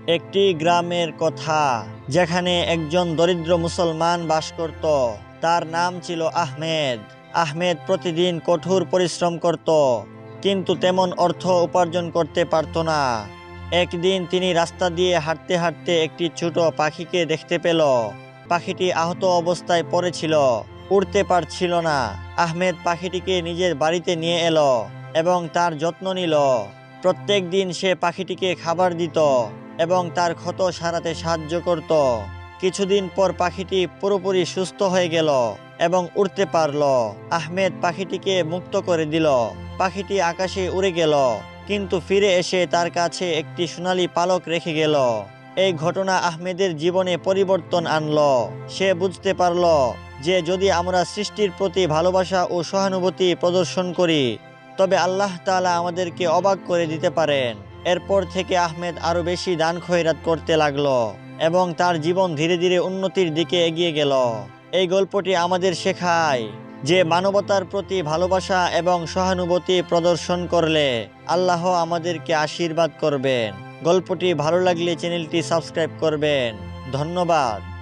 একটি গ্রামের কথা, যেখানে একজন দরিদ্র মুসলমান বাস করত। তার নাম ছিল আহমেদ। আহমেদ প্রতিদিন কঠোর পরিশ্রম করত, কিন্তু তেমন অর্থ উপার্জন করতে পারত না। একদিন তিনি রাস্তা দিয়ে হাঁটতে হাঁটতে একটি ছোট পাখিকে দেখতে পেল। পাখিটি আহত অবস্থায় পড়েছিল, উড়তে পারছিল না। আহমেদ পাখিটিকে নিজের বাড়িতে নিয়ে এলো এবং তার যত্ন নিল। প্রত্যেক দিন সে পাখিটিকে খাবার দিত এবং তার ক্ষত সারাতে সাহায্য করত। কিছুদিন পর পাখিটি পুরোপুরি সুস্থ হয়ে গেল এবং উড়তে পারল। আহমেদ পাখিটিকে মুক্ত করে দিল। পাখিটি আকাশে উড়ে গেল, কিন্তু ফিরে এসে তার কাছে একটি সোনালী পালক রেখে গেল। এই ঘটনা আহমেদের জীবনে পরিবর্তন আনলো। সে বুঝতে পারল যে যদি আমরা সৃষ্টির প্রতি ভালোবাসা ও সহানুভূতি প্রদর্শন করি, তবে আল্লাহ তাআলা আমাদেরকে অবাক করে দিতে পারেন। এরপর থেকে আহমেদ আরো বেশি দান খয়রাত করতে লাগলো এবং তার জীবন ধীরে ধীরে উন্নতির দিকে এগিয়ে গেল। এই গল্পটি আমাদের শেখায় যে মানবতার প্রতি ভালোবাসা এবং সহানুভূতি প্রদর্শন করলে আল্লাহ আমাদেরকে আশীর্বাদ করবেন। গল্পটি ভালো লাগলে চ্যানেলটি সাবস্ক্রাইব করবেন। ধন্যবাদ।